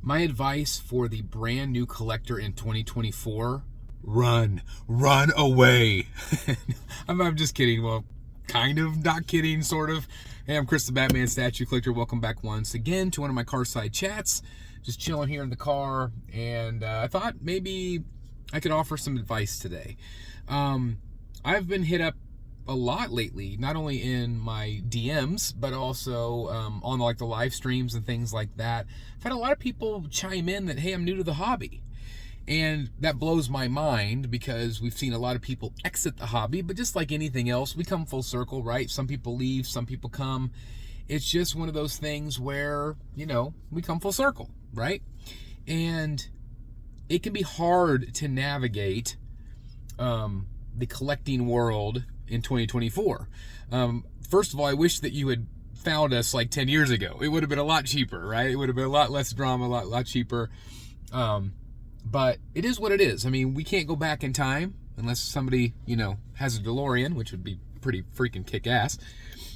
My advice for the brand new collector in 2024, run away. I'm just kidding. Well, kind of not kidding, sort of. Hey, I'm Chris the Batman Statue Collector. Welcome back once again to one of my Carside chats. Just chilling here in the car, and I thought maybe I could offer some advice today. I've been hit up a lot lately, not only in my DMs, but also on like the live streams and things like that. I've had a lot of people chime in that, hey, I'm new to the hobby. And that blows my mind because we've seen a lot of people exit the hobby, but just like anything else, we come full circle, right? Some people leave, some people come. It's just one of those things where, you know, we come full circle, right? And it can be hard to navigate the collecting world in 2024. First of all, I wish that you had found us like 10 years ago. It would have been a lot cheaper, right? It would have been a lot less drama, a lot cheaper. But it is what it is. I mean, we can't go back in time unless somebody, you know, has a DeLorean, which would be pretty freaking kick-ass.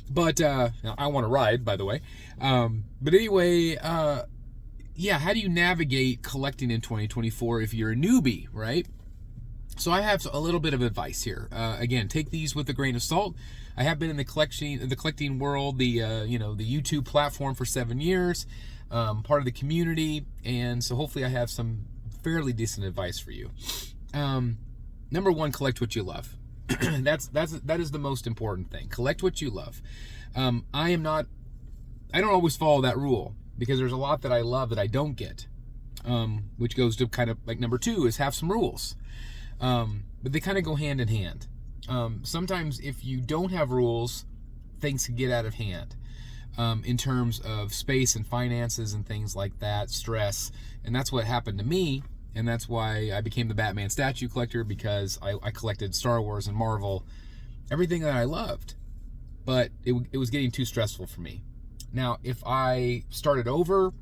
But I want to ride, by the way. But anyway, yeah, how do you navigate collecting in 2024 if you're a newbie, right? So I have a little bit of advice here. Again, take these with a grain of salt. I have been in the collecting world, the YouTube platform for 7 years, part of the community, and so hopefully I have some fairly decent advice for you. Number one, collect what you love. that is the most important thing. Collect what you love. I don't always follow that rule because there's a lot that I love that I don't get, which goes to kind of like number two is have some rules. But they kind of go hand in hand. Sometimes if you don't have rules, things can get out of hand in terms of space and finances and things like that, stress. And that's what happened to me. And that's why I became the Batman Statue Collector, because I collected Star Wars and Marvel, everything that I loved. But it was getting too stressful for me. Now, if I started over,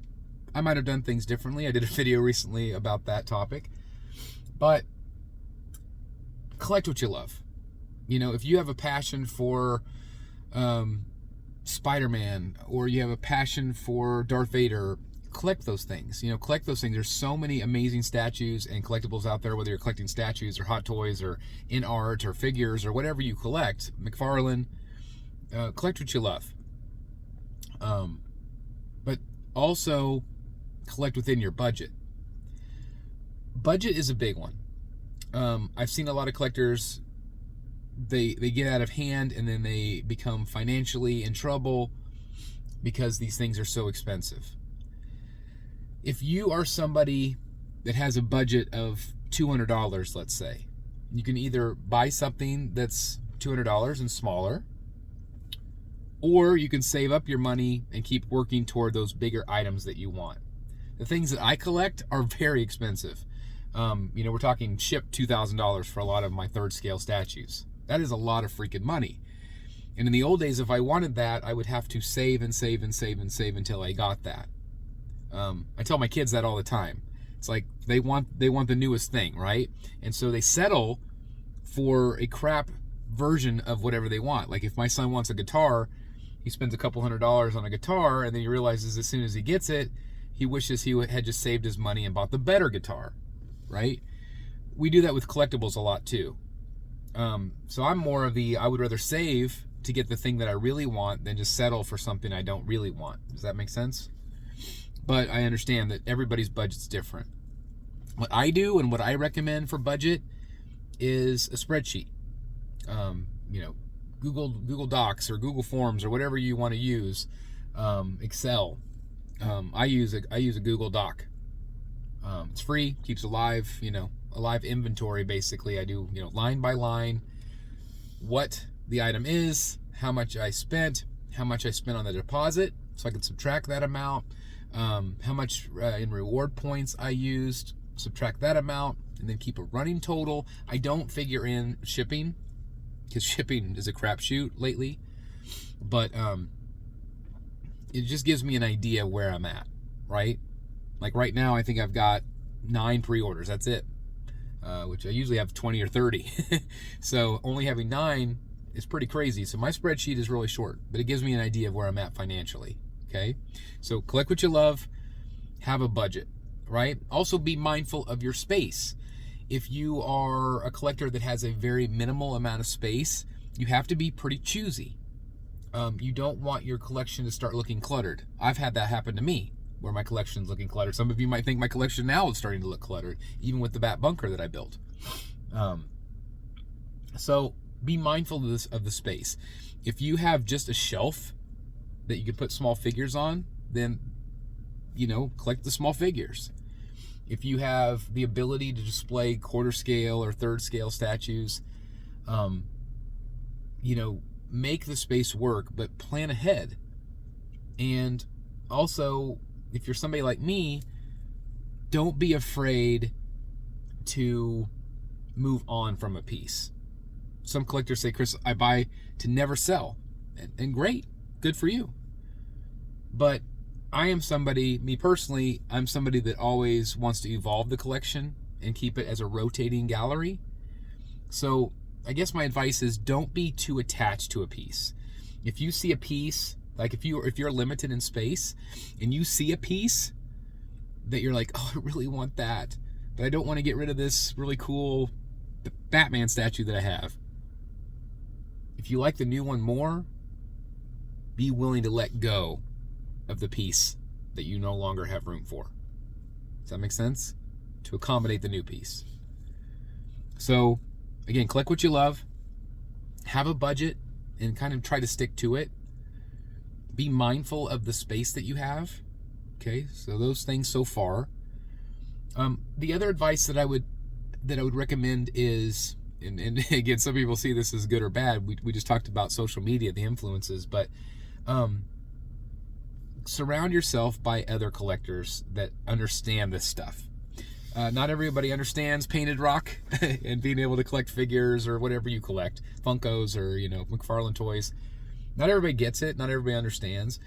I might have done things differently. I did a video recently about that topic. But collect what you love. You know, if you have a passion for Spider-Man, or you have a passion for Darth Vader, collect those things. You know, collect those things. There's so many amazing statues and collectibles out there, whether you're collecting statues or hot toys or in art or figures or whatever you collect. McFarlane, collect what you love. But also collect within your budget. Budget is a big one. I've seen a lot of collectors, they get out of hand and then they become financially in trouble because these things are so expensive. If you are somebody that has a budget of $200, let's say, you can either buy something that's $200 and smaller, or you can save up your money and keep working toward those bigger items that you want. The things that I collect are very expensive. You know, we're talking shipped $2,000 for a lot of my third scale statues. That is a lot of freaking money. And in the old days, if I wanted that, I would have to save and save and save and save until I got that. I tell my kids that all the time. It's like they want the newest thing, right? And so they settle for a crap version of whatever they want. Like if my son wants a guitar, he spends a couple $100s on a guitar, and then he realizes as soon as he gets it, he wishes he had just saved his money and bought the better guitar. Right? We do that with collectibles a lot too. So I'm more of I would rather save to get the thing that I really want than just settle for something I don't really want. Does that make sense? But I understand that everybody's budget's different. What I do and what I recommend for budget is a spreadsheet. You know, Google Docs or Google Forms or whatever you want to use. Excel. I use a Google Doc. It's free, keeps alive, you know, a live inventory basically. I do, you know, line by line, what the item is, how much I spent on the deposit, so I can subtract that amount, how much in reward points I used, subtract that amount, and then keep a running total. I don't figure in shipping, because shipping is a crapshoot lately, but it just gives me an idea where I'm at, right? Like right now, I think I've got 9 pre-orders. That's it, which I usually have 20 or 30. So only having 9 is pretty crazy. So my spreadsheet is really short, but it gives me an idea of where I'm at financially. Okay, so collect what you love, have a budget. right? Also be mindful of your space. If you are a collector that has a very minimal amount of space, you have to be pretty choosy. You don't want your collection to start looking cluttered. I've had that happen to me, where my collection's looking cluttered. Some of you might think my collection now is starting to look cluttered, even with the bat bunker that I built. So be mindful of this, of the space. If you have just a shelf that you can put small figures on, then, you know, collect the small figures. If you have the ability to display quarter scale or third scale statues, you know, make the space work, but plan ahead. And also, if you're somebody like me, don't be afraid to move on from a piece. Some collectors say, Chris, I buy to never sell. And great, good for you. But I am somebody, me personally, I'm somebody that always wants to evolve the collection and keep it as a rotating gallery. So I guess my advice is don't be too attached to a piece. If you see a piece, like if you're limited in space and you see a piece that you're like, oh, I really want that, but I don't want to get rid of this really cool Batman statue that I have. If you like the new one more, be willing to let go of the piece that you no longer have room for. Does that make sense? To accommodate the new piece. So again, collect what you love, have a budget and kind of try to stick to it. Be mindful of the space that you have. Okay, so those things so far. The other advice that I would recommend is, and again, some people see this as good or bad. We just talked about social media, the influences, but surround yourself by other collectors that understand this stuff. Not everybody understands painted rock and being able to collect figures or whatever you collect, Funkos or, you know, McFarlane toys. Not everybody gets it. Not everybody understands.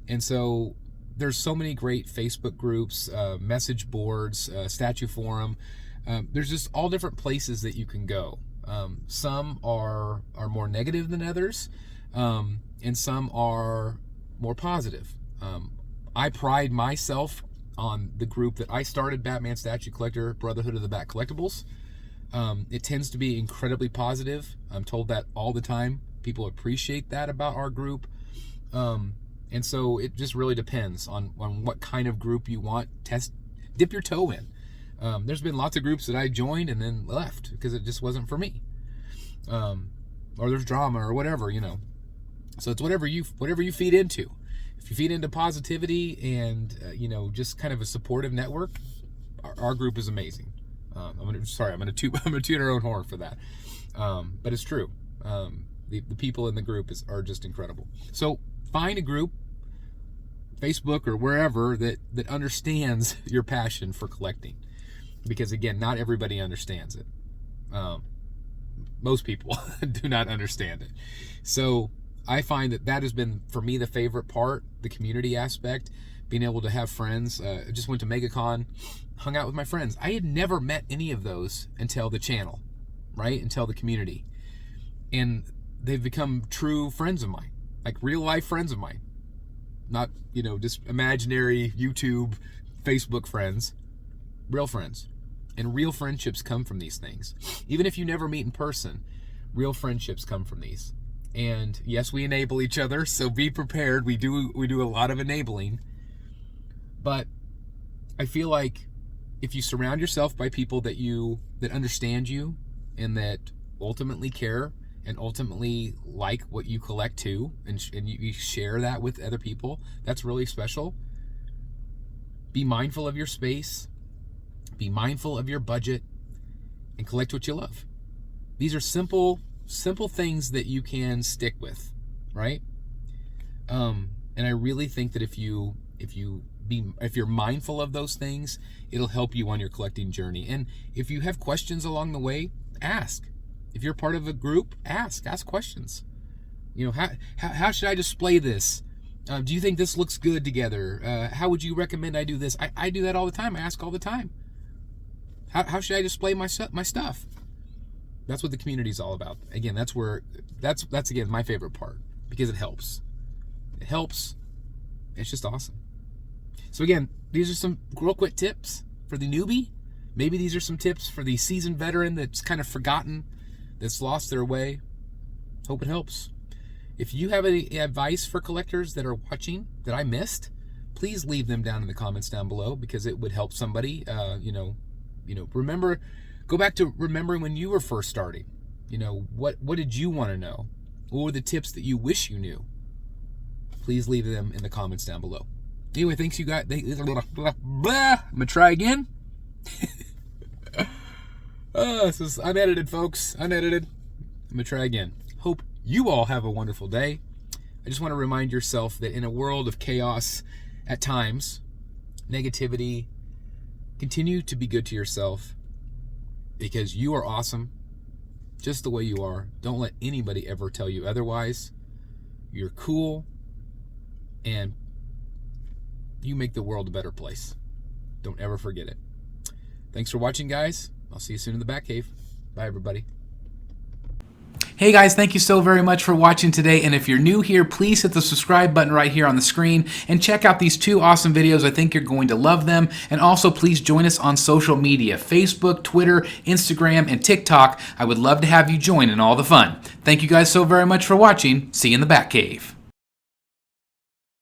And so there's so many great Facebook groups, message boards, statue forum. There's just all different places that you can go. Some are more negative than others, and some are more positive. I pride myself on the group that I started, Batman Statue Collector, Brotherhood of the Bat Collectibles. It tends to be incredibly positive. I'm told that all the time. People appreciate that about our group. And so it just really depends on what kind of group you want. Dip your toe in. There's been lots of groups that I joined and then left because it just wasn't for me. Or there's drama or whatever, you know. So it's whatever you feed into. If you feed into positivity and you know, just kind of a supportive network, our group is amazing. I'm gonna toot our own horn for that. But it's true. The people in the group are just incredible. So find a group, Facebook or wherever, that understands your passion for collecting. Because again, not everybody understands it. Most people do not understand it. So I find that has been, for me, the favorite part, the community aspect, being able to have friends. I just went to MegaCon, hung out with my friends. I had never met any of those until the channel, right? Until the community. And they've become true friends of mine, like real life friends of mine. Not, you know, just imaginary YouTube, Facebook friends, real friends. And real friendships come from these things. Even if you never meet in person, real friendships come from these. And yes, we enable each other, so be prepared. We do a lot of enabling. But I feel like if you surround yourself by people that understand you and that ultimately care and ultimately like what you collect too, and you share that with other people, that's really special. Be mindful of your space. Be mindful of your budget and collect what you love. These are simple things that you can stick with, right? And I really think that if you're mindful of those things, it'll help you on your collecting journey. And if you have questions along the way, ask. If you're part of a group, ask questions. You know, how should I display this? Do you think this looks good together? How would you recommend I do this? I do that all the time. I ask all the time. How should I display my stuff? That's what the community is all about. Again, that's again my favorite part, because it helps. It's just awesome. So again, these are some real quick tips. for the newbie. Maybe these are some tips for the seasoned veteran that's kind of forgotten, that's lost their way. Hope it helps. If you have any advice for collectors that are watching that I missed, please leave them down in the comments down below, because it would help somebody. Remember, go back to remembering when you were first starting. What did you want to know? What were the tips that you wish you knew? Please leave them in the comments down below. Anyway, thanks you guys. I'm gonna try again. Unedited, folks. Unedited. I'm gonna try again. Hope you all have a wonderful day. I just want to remind yourself that in a world of chaos, at times, negativity, continue to be good to yourself, because you are awesome just the way you are. Don't let anybody ever tell you otherwise. You're cool, and you make the world a better place. Don't ever forget it. Thanks for watching, guys. I'll see you soon in the Batcave. Bye, everybody. Hey guys, thank you so very much for watching today, and if you're new here, please hit the subscribe button right here on the screen and check out these 2 awesome videos. I think you're going to love them. And also please join us on social media: Facebook, Twitter, Instagram, and TikTok. I would love to have you join in all the fun. Thank you guys so very much for watching. See you in the Batcave.